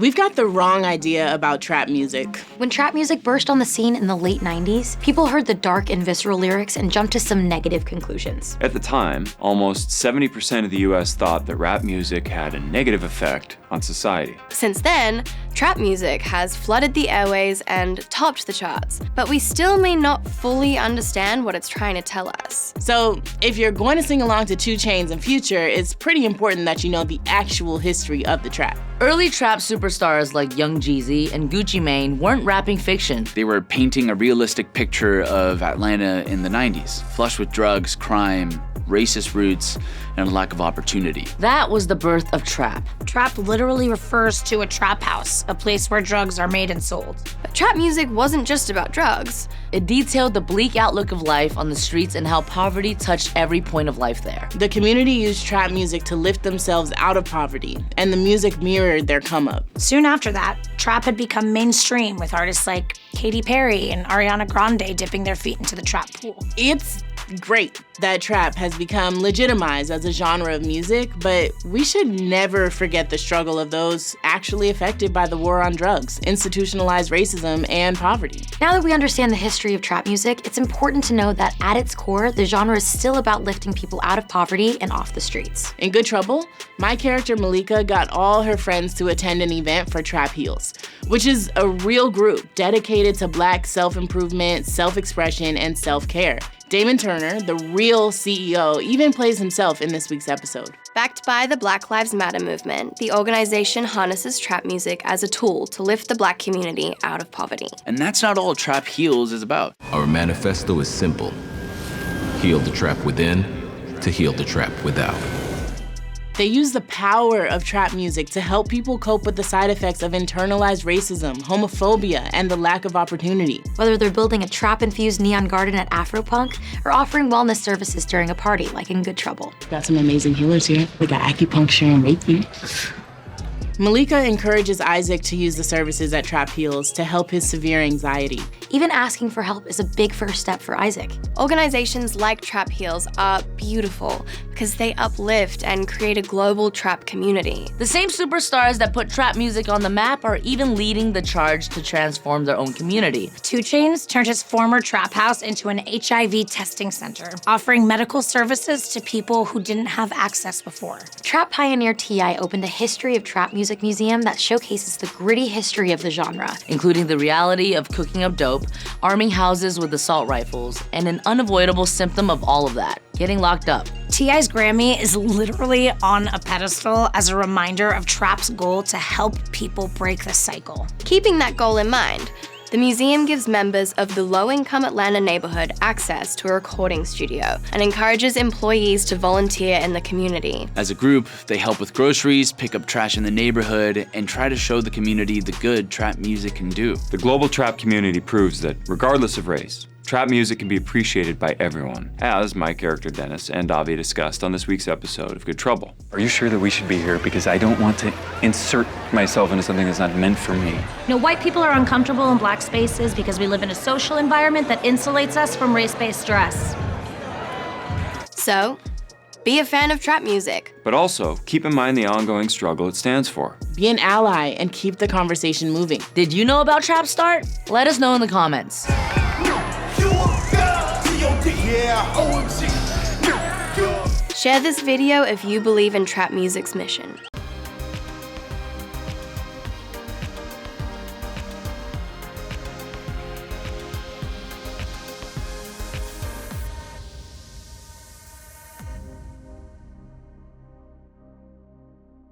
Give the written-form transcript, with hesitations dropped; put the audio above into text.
We've got the wrong idea about trap music. When trap music burst on the scene in the late 90s, people heard the dark and visceral lyrics and jumped to some negative conclusions. At the time, almost 70% of the US thought that rap music had a negative effect on society. Since then, trap music has flooded the airways and topped the charts, but we still may not fully understand what it's trying to tell us. So if you're going to sing along to 2 Chainz and Future, it's pretty important that you know the actual history of the trap. Early trap superstars like Young Jeezy and Gucci Mane weren't rapping fiction. They were painting a realistic picture of Atlanta in the 90s, flush with drugs, crime, racist roots, and a lack of opportunity. That was the birth of trap. Trap literally refers to a trap house, a place where drugs are made and sold. But trap music wasn't just about drugs. It detailed the bleak outlook of life on the streets and how poverty touched every point of life there. The community used trap music to lift themselves out of poverty, and the music mirrored their come-up. Soon after that, trap had become mainstream with artists like Katy Perry and Ariana Grande dipping their feet into the trap pool. It's great that trap has become legitimized as a genre of music, but we should never forget the struggle of those actually affected by the war on drugs, institutionalized racism, and poverty. Now that we understand the history of trap music, it's important to know that at its core, the genre is still about lifting people out of poverty and off the streets. In Good Trouble, my character Malika got all her friends to attend an event for Trap Heals, which is a real group dedicated to Black self-improvement, self-expression, and self-care. Damon Turner, the real CEO, even plays himself in this week's episode. Backed by the Black Lives Matter movement, the organization harnesses trap music as a tool to lift the Black community out of poverty. And that's not all Trap Heals is about. Our manifesto is simple. Heal the trap within to heal the trap without. They use the power of trap music to help people cope with the side effects of internalized racism, homophobia, and the lack of opportunity. Whether they're building a trap-infused neon garden at Afropunk or offering wellness services during a party like in Good Trouble. Got some amazing healers here. We got acupuncture and Reiki. Malika encourages Isaac to use the services at Trap Heals to help his severe anxiety. Even asking for help is a big first step for Isaac. Organizations like Trap Heals are beautiful because they uplift and create a global trap community. The same superstars that put trap music on the map are even leading the charge to transform their own community. 2 Chainz turned his former trap house into an HIV testing center, offering medical services to people who didn't have access before. Trap pioneer T.I. opened a history of trap music museum that showcases the gritty history of the genre, including the reality of cooking up dope, arming houses with assault rifles, and an unavoidable symptom of all of that, getting locked up. T.I.'s Grammy is literally on a pedestal as a reminder of trap's goal to help people break the cycle. Keeping that goal in mind, the museum gives members of the low-income Atlanta neighborhood access to a recording studio and encourages employees to volunteer in the community. As a group, they help with groceries, pick up trash in the neighborhood, and try to show the community the good trap music can do. The global trap community proves that, regardless of race, trap music can be appreciated by everyone, as my character Dennis and Avi discussed on this week's episode of Good Trouble. Are you sure that we should be here? Because I don't want to insert myself into something that's not meant for me. You know, white people are uncomfortable in Black spaces because we live in a social environment that insulates us from race-based stress. So, be a fan of trap music. But also, keep in mind the ongoing struggle it stands for. Be an ally and keep the conversation moving. Did you know about Trap Start? Let us know in the comments. Share this video if you believe in trap music's mission.